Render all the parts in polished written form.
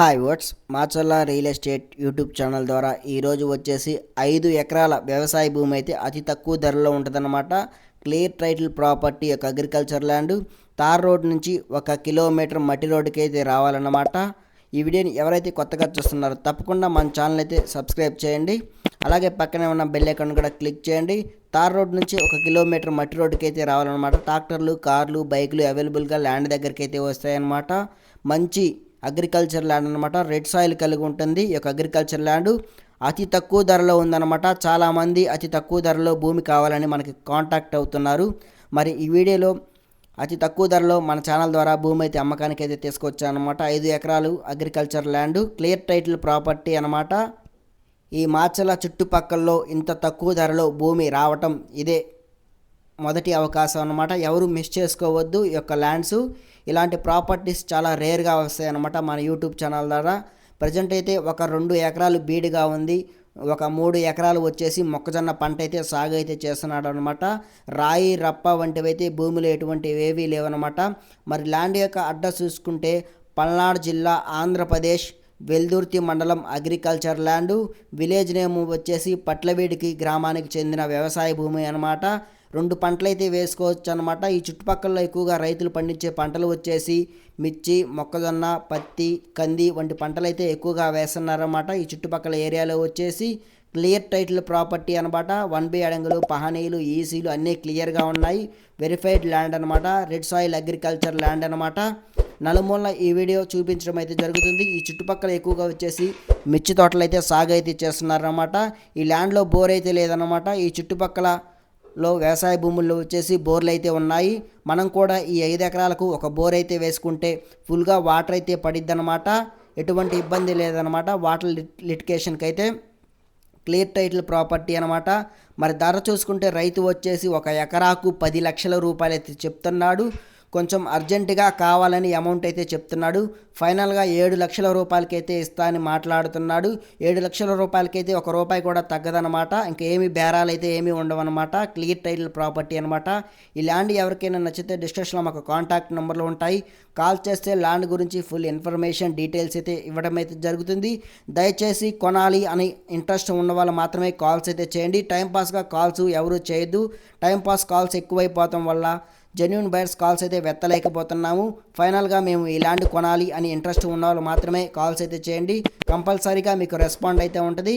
Hi what's Macherla real estate YouTube channel ద్వారా ఈరోజు వచ్చేసి 5 ఎకరాల వ్యవసాయ భూమి అయితే అతి తక్కువ ధరలో ఉంటుందన్నమాట. క్లియర్ టైటిల్ ప్రాపర్టీ యొక్క అగ్రికల్చర్ ల్యాండ్ తార్ రోడ్ నుంచి 1 కిలోమీటర్ మట్టి రోడ్డుకి అయితే రావాలన్నమాట. ఈ వీడియోని ఎవరైతే కొత్తగా చూస్తున్నారో తప్పకుండా మన ఛానల్ అయితే సబ్స్క్రైబ్ చేయండి. అలాగే పక్కనే ఉన్న బెల్ ఐకాన్ కూడా క్లిక్ చేయండి. తార్ రోడ్ నుంచి 1 కిలోమీటర్ మట్టి రోడ్డుకి అయితే రావాలన్నమాట. ట్రాక్టర్లు, కార్లు, బైకులు అవైలబుల్గా ల్యాండ్ దగ్గరికి అయితే వస్తాయన్నమాట. మంచి అగ్రికల్చర్ ల్యాండ్ అనమాట. రెడ్ సాయిల్ కలిగి ఉంటుంది. ఈ యొక్క అగ్రికల్చర్ ల్యాండ్ అతి తక్కువ ధరలో ఉందన్నమాట. చాలామంది అతి తక్కువ ధరలో భూమి కావాలని మనకి కాంటాక్ట్ అవుతున్నారు. మరి ఈ వీడియోలో అతి తక్కువ ధరలో మన ఛానల్ ద్వారా భూమి అయితే అమ్మకానికి అయితే తీసుకొచ్చానమాట. 5 ఎకరాలు agriculture land clear title property అనమాట. ఈ మాచల చుట్టుపక్కల్లో ఇంత తక్కువ ధరలో భూమి రావటం ఇదే మొదటి అవకాశం అనమాట. ఎవరు మిస్ చేసుకోవద్దు. ఈ యొక్క ల్యాండ్స్ ఇలాంటి ప్రాపర్టీస్ చాలా రేర్గా వస్తాయి అన్నమాట మన యూట్యూబ్ ఛానల్ ద్వారా. ప్రజెంట్ అయితే ఒక 2 ఎకరాలు బీడుగా ఉంది. ఒక 3 ఎకరాలు వచ్చేసి మొక్కజొన్న పంట అయితే సాగు అయితే చేస్తున్నాడు అనమాట. రాయి, రప్ప వంటివి అయితే భూమిలో ఎటువంటివి ఏవీ లేవన్నమాట. మరి ల్యాండ్ యొక్క అడ్రస్ చూసుకుంటే పల్నాడు జిల్లా, ఆంధ్రప్రదేశ్, వెల్దుర్తి మండలం అగ్రికల్చర్ ల్యాండ్. విలేజ్ నేమ్ వచ్చేసి పట్లవీడికి గ్రామానికి చెందిన వ్యవసాయ భూమి అనమాట. 2 పంటలు అయితే వేసుకోవచ్చు అనమాట. ఈ చుట్టుపక్కల ఎక్కువగా రైతులు పండించే పంటలు వచ్చేసి మిర్చి, మొక్కజొన్న, పత్తి, కంది వంటి పంటలు అయితే ఎక్కువగా వేస్తున్నారన్నమాట. ఈ చుట్టుపక్కల ఏరియాలో వచ్చేసి క్లియర్ టైటిల్ ప్రాపర్టీ అనమాట. 1B అడంగులు, పహానీలు, ఈసీలు అన్నీ క్లియర్గా ఉన్నాయి. వెరిఫైడ్ ల్యాండ్ అనమాట. రెడ్ సాయిల్ అగ్రికల్చర్ ల్యాండ్ అనమాట. నలుమూలన ఈ వీడియో చూపించడం అయితే జరుగుతుంది. ఈ చుట్టుపక్కల ఎక్కువగా వచ్చేసి మిర్చి తోటలు అయితే సాగు అయితే చేస్తున్నారన్నమాట. ఈ ల్యాండ్లో బోర్ అయితే లేదన్నమాట. ఈ చుట్టుపక్కల వ్యవసాయ భూముల్లో వచ్చేసి బోర్లు అయితే ఉన్నాయి. మనం కూడా ఈ 5 ఎకరాలకు ఒక బోర్ అయితే వేసుకుంటే ఫుల్గా వాటర్ అయితే పడిద్దనమాట. ఎటువంటి ఇబ్బంది లేదనమాట. వాటర్ లిటికేషన్కి అయితే క్లియర్ టైటిల్ ప్రాపర్టీ అనమాట. మరి ధర చూసుకుంటే రైతు వచ్చేసి 1 ఎకరాకు 10 లక్షల రూపాయలు అయితే చెప్తున్నాడు. కొంచెం అర్జెంటుగా కావాలని అమౌంట్ అయితే చెప్తున్నాడు. ఫైనల్గా 7 లక్షల రూపాయలకైతే ఇస్తా అని మాట్లాడుతున్నాడు. 7 లక్షల రూపాయలకైతే 1 రూపాయి కూడా తగ్గదనమాట. ఇంకా ఏమి బేరాలు అయితే ఏమీ ఉండవన్నమాట. క్లియర్ టైటిల్ ప్రాపర్టీ అనమాట. ఈ ల్యాండ్ ఎవరికైనా నచ్చితే డిస్క్రిప్షన్లో మాకు కాంటాక్ట్ నెంబర్లు ఉంటాయి. కాల్ చేస్తే ల్యాండ్ గురించి ఫుల్ ఇన్ఫర్మేషన్, డీటెయిల్స్ అయితే ఇవ్వడం అయితే జరుగుతుంది. దయచేసి కొనాలి అని ఇంట్రెస్ట్ ఉన్న వాళ్ళు మాత్రమే కాల్స్ అయితే చేయండి. టైంపాస్గా కాల్స్ ఎవరు చేయొద్దు. టైంపాస్ కాల్స్ ఎక్కువైపోవటం వల్ల జెన్యూన్ బయర్స్ కాల్స్ అయితే వెత్తలేకపోతున్నాము. ఫైనల్గా మేము ఈ ల్యాండ్ కొనాలి అని ఇంట్రెస్ట్ ఉన్న వాళ్ళు మాత్రమే కాల్స్ అయితే చేయండి. కంపల్సరీగా మీకు రెస్పాండ్ అయితే ఉంటుంది.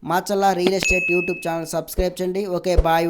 Machalla real estate YouTube channel subscribe చేయండి. Okay, bye.